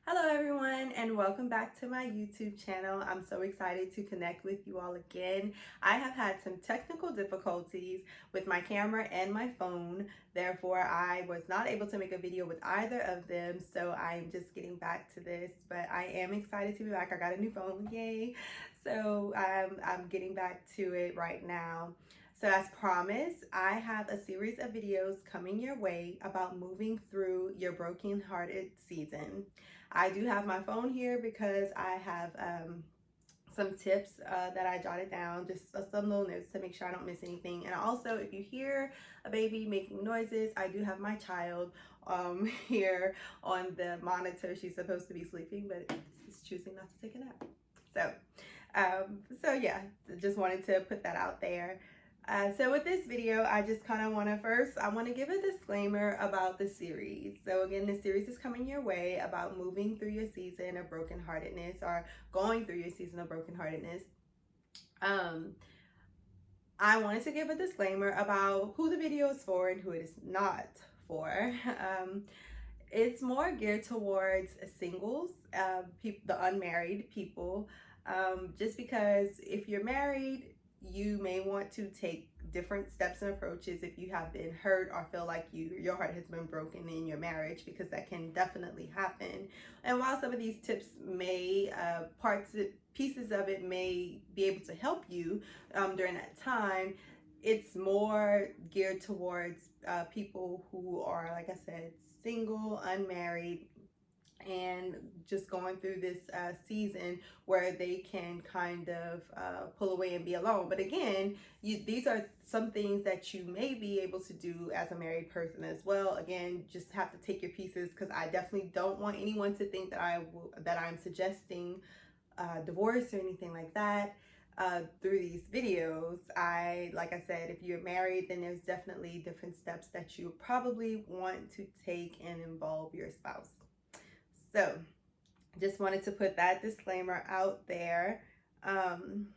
Hello everyone and welcome back to my YouTube channel. I'm so excited to connect with you all again. I have had some technical difficulties with my camera and my phone. Therefore, I was not able to make a video with either of them. So I'm just getting back to this, but I am excited to be back. I got a new phone, yay. So I'm getting back to it right now. So as promised, I have a series of videos coming your way about moving through your brokenhearted season. I do have my phone here because I have some tips that I jotted down, just some little notes to make sure I don't miss anything. And also, if you hear a baby making noises, I do have my child here on the monitor. She's supposed to be sleeping, but she's choosing not to take a nap. So yeah, just wanted to put that out there. So with this video, I just kind of want to give a disclaimer about the series. So again, this series is coming your way about moving through your season of brokenheartedness or going through your season of brokenheartedness. I wanted to give a disclaimer about who the video is for and who it is not for. It's more geared towards singles, the unmarried people, just because if you're married, you may want to take different steps and approaches if you have been hurt or feel like your heart has been broken in your marriage, because that can definitely happen. And while some of these tips may pieces of it may be able to help you during that time, it's more geared towards people who are, like I said, single, unmarried, and just going through this season where they can kind of pull away and be alone. But again, these are some things that you may be able to do as a married person as well. Again, just have to take your pieces, because I definitely don't want anyone to think that I'm suggesting divorce or anything like that. Through these videos, like I said, if you're married, then there's definitely different steps that you probably want to take and involve your spouse. So just wanted to put that disclaimer out there. And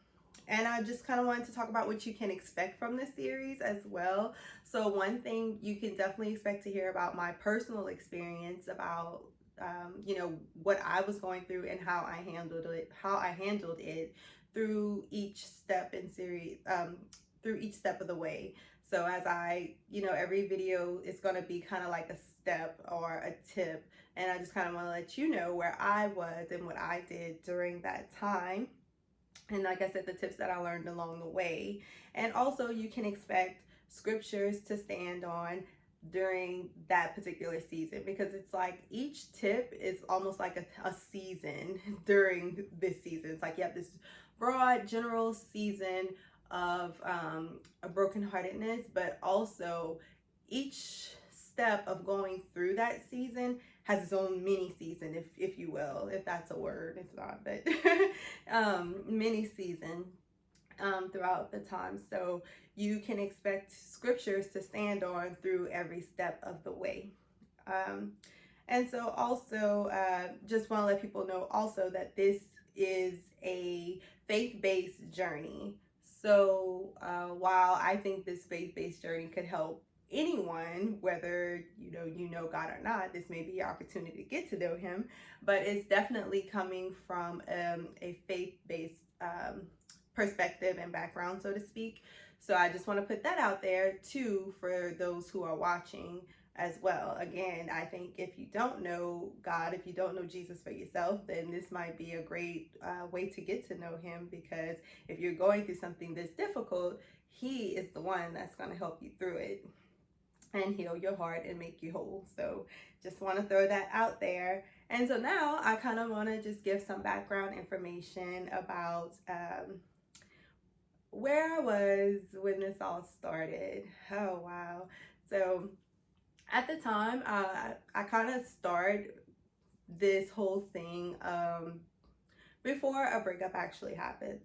I just kind of wanted to talk about what you can expect from this series as well. So one thing you can definitely expect to hear about my personal experience about what I was going through and how I handled it through each step in series, through each step of the way. So as every video is going to be kind of like a step or a tip, and I just kind of want to let you know where I was and what I did during that time. And like I said, the tips that I learned along the way. And also you can expect scriptures to stand on during that particular season, because it's like each tip is almost like a season during this season. It's like you have this broad general season of a brokenheartedness, but also each step of going through that season has its own mini season, if you will, if that's a word. It's not, but mini season throughout the time. So you can expect scriptures to stand on through every step of the way. And so also just want to let people know also that this is a faith-based journey. So while I think this faith-based journey could help anyone, whether you know God or not, this may be your opportunity to get to know him, but it's definitely coming from a faith-based perspective and background, so to speak. So I just want to put that out there too for those who are watching as well. Again, I think if you don't know God, if you don't know Jesus for yourself, then this might be a great way to get to know him, because if you're going through something this difficult, he is the one that's going to help you through it and heal your heart and make you whole. So just want to throw that out there. And so now I kind of want to just give some background information about where I was when this all started. Oh, wow. So at the time, I kind of started this whole thing before a breakup actually happens.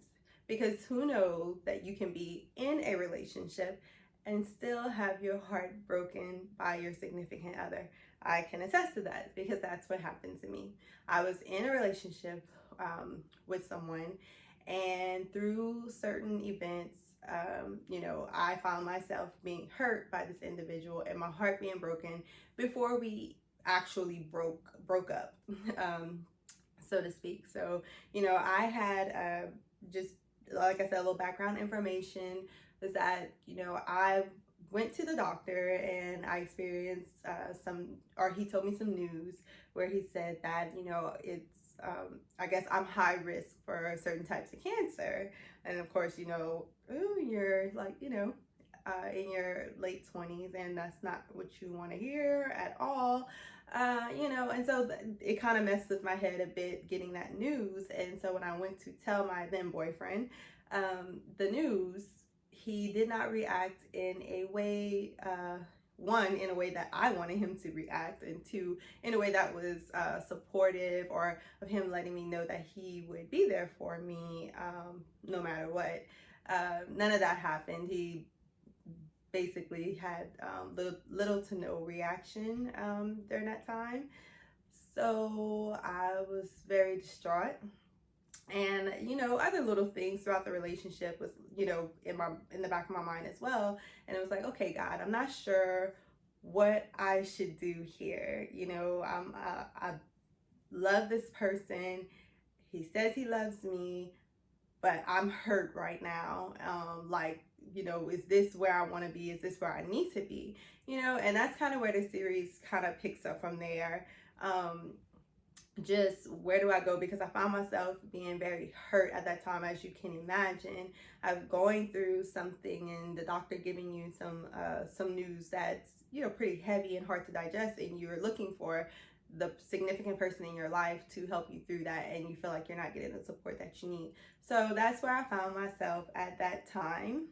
Because who knows that you can be in a relationship and still have your heart broken by your significant other. I can attest to that, because that's what happened to me. I was in a relationship with someone, and through certain events, I found myself being hurt by this individual and my heart being broken before we actually broke up, so to speak. So, I had just, like I said, a little background information was that, I went to the doctor and I experienced or he told me some news where he said that, it's, I guess I'm high risk for certain types of cancer. And of course, ooh, you're like, in your late 20s, and that's not what you want to hear at all. And so it kind of messed with my head a bit getting that news. And so when I went to tell my then boyfriend the news, he did not react in a way, one, in a way that I wanted him to react, and two, in a way that was supportive, or of him letting me know that he would be there for me no matter what. None of that happened. He basically had little to no reaction during that time. So I was very distraught. And other little things throughout the relationship was, in the back of my mind as well. And it was like, okay, God, I'm not sure what I should do here. I love this person. He says he loves me, but I'm hurt right now. Is this where I want to be? Is this where I need to be? And that's kind of where the series kind of picks up from there. Just where do I go? Because I found myself being very hurt at that time, as you can imagine. I'm going through something, and the doctor giving you some news that's pretty heavy and hard to digest, and you're looking for the significant person in your life to help you through that, and you feel like you're not getting the support that you need. So that's where I found myself at that time.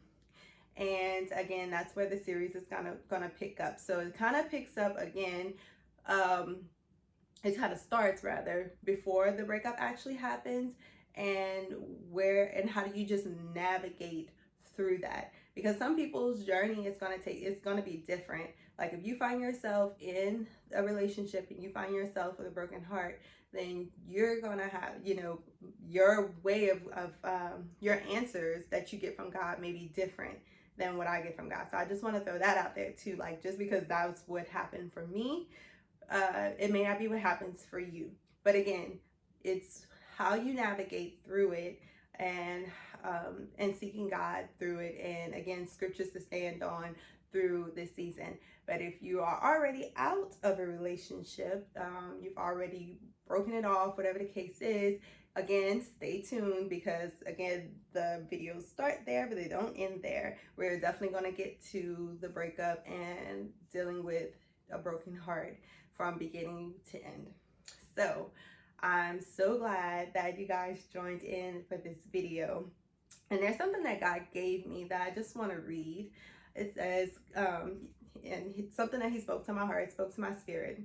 And again, that's where the series is gonna pick up. So it kind of picks up again. It kind of starts rather before the breakup actually happens, and how do you just navigate through that? Because some people's journey is it's gonna be different. Like if you find yourself in a relationship and you find yourself with a broken heart, then you're gonna have, your way of your answers that you get from God may be different than what I get from God. So I just want to throw that out there too. Like, just because that's what happened for me, it may not be what happens for you. But again, it's how you navigate through it, and seeking God through it, and again, scriptures to stand on through this season. But if you are already out of a relationship, you've already broken it off, whatever the case is, again, stay tuned, because again, the videos start there, but they don't end there. We're definitely going to get to the breakup and dealing with a broken heart from beginning to end. So I'm so glad that you guys joined in for this video. And there's something that God gave me that I just want to read. It says, and it's something that he spoke to my heart, spoke to my spirit.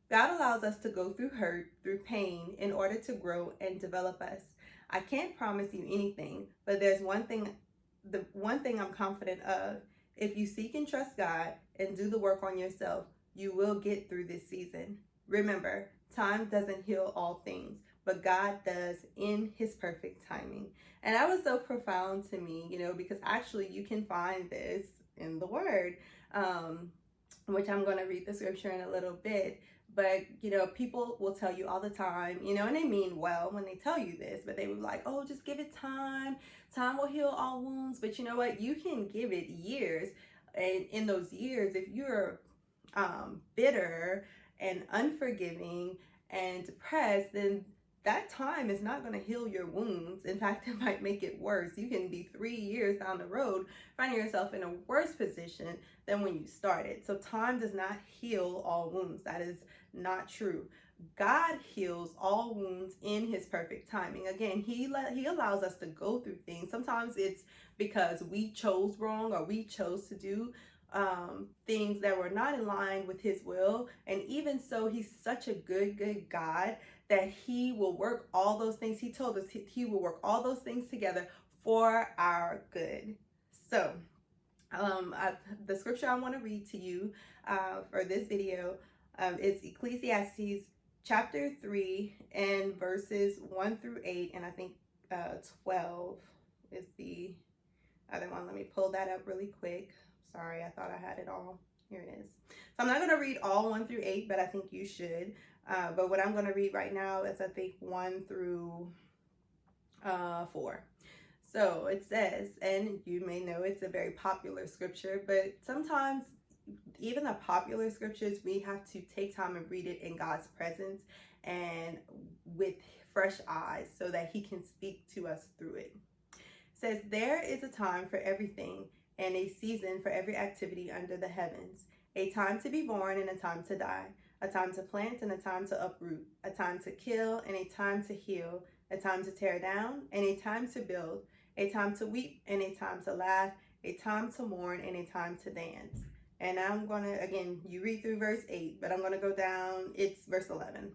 God allows us to go through hurt, through pain, in order to grow and develop us. I can't promise you anything, but there's the one thing I'm confident of. If you seek and trust God and do the work on yourself, you will get through this season. Remember, time doesn't heal all things, but God does in his perfect timing. And that was so profound to me, because actually you can find this in the word, which I'm going to read the scripture in a little bit. But, people will tell you all the time, and they mean well when they tell you this, but they were like, oh, just give it time. Time will heal all wounds. But you know what? You can give it years. And in those years, if you're bitter and unforgiving and depressed, then that time is not going to heal your wounds. In fact, it might make it worse. You can be 3 years down the road finding yourself in a worse position than when you started. So time does not heal all wounds. That is not true. God heals all wounds in his perfect timing. Again, he allows us to go through things. Sometimes it's because we chose wrong, or we chose to do things that were not in line with his will. And even so, he's such a good God that he will work all those things. He told us he will work all those things together for our good. So the scripture I want to read to you for this video is Ecclesiastes chapter 3 and verses 1 through 8, and I think 12 is the other one. Let me pull that up really quick. Sorry, I thought I had it all. Here it is. So I'm not going to read all 1 through 8, but I think you should. But what I'm going to read right now is, I think, 1 through 4. So it says, and you may know it's a very popular scripture, but sometimes even the popular scriptures, we have to take time and read it in God's presence and with fresh eyes so that he can speak to us through it. It says, there is a time for everything and a season for every activity under the heavens, a time to be born and a time to die, a time to plant and a time to uproot, a time to kill and a time to heal, a time to tear down and a time to build, a time to weep and a time to laugh, a time to mourn and a time to dance. And I'm going to, again, you read through verse 8, but I'm going to go down, it's verse 11.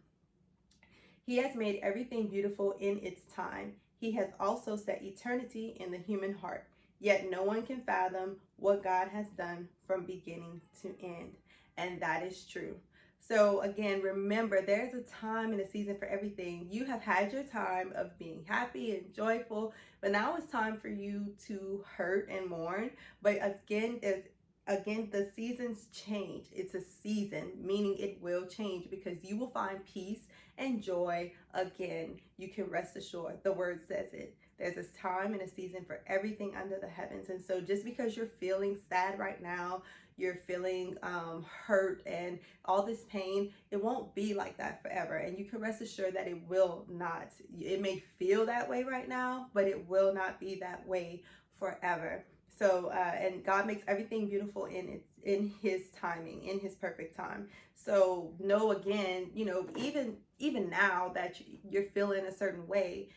He has made everything beautiful in its time. He has also set eternity in the human heart. Yet no one can fathom what God has done from beginning to end. And that is true. So again, remember, there's a time and a season for everything. You have had your time of being happy and joyful, but now it's time for you to hurt and mourn. But again, the seasons change. It's a season, meaning it will change, because you will find peace and joy again. You can rest assured. The word says it. There's a time and a season for everything under the heavens. And so just because you're feeling sad right now, you're feeling hurt and all this pain, it won't be like that forever. And you can rest assured that it will not. It may feel that way right now, but it will not be that way forever. So and God makes everything beautiful in his timing, in his perfect time. So know, again, even now that you're feeling a certain way,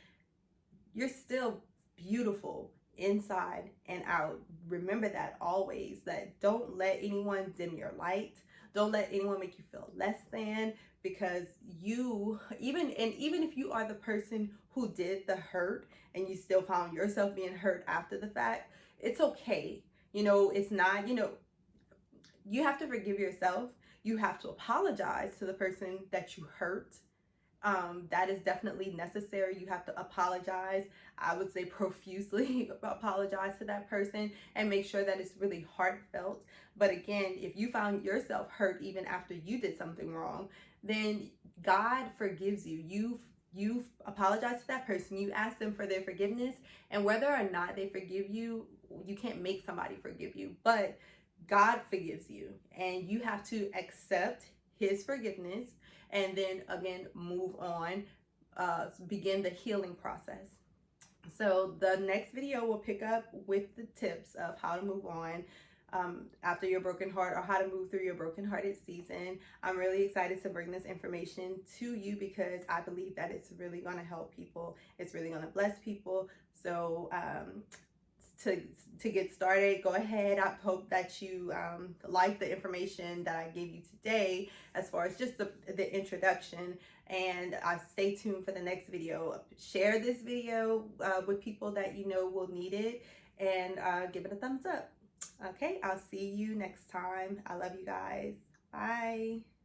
you're still beautiful inside and out. Remember that always, that don't let anyone dim your light. Don't let anyone make you feel less than, because even if you are the person who did the hurt and you still found yourself being hurt after the fact, it's okay. It's not, you have to forgive yourself. You have to apologize to the person that you hurt. That is definitely necessary. You have to apologize. I would say profusely apologize to that person and make sure that it's really heartfelt. But again, if you found yourself hurt even after you did something wrong, then God forgives you. You've apologized to that person. You ask them for their forgiveness, and whether or not they forgive you, you can't make somebody forgive you, but God forgives you, and you have to accept his forgiveness and then again move on, begin the healing process. So the next video will pick up with the tips of how to move on after your broken heart, or how to move through your brokenhearted season. I'm really excited to bring this information to you because I believe that it's really going to help people. It's really going to bless people. So to get started, go ahead. I hope that you like the information that I gave you today as far as just the introduction, and stay tuned for the next video. Share this video with people that you know will need it, and give it a thumbs up. Okay, I'll see you next time. I love you guys. Bye.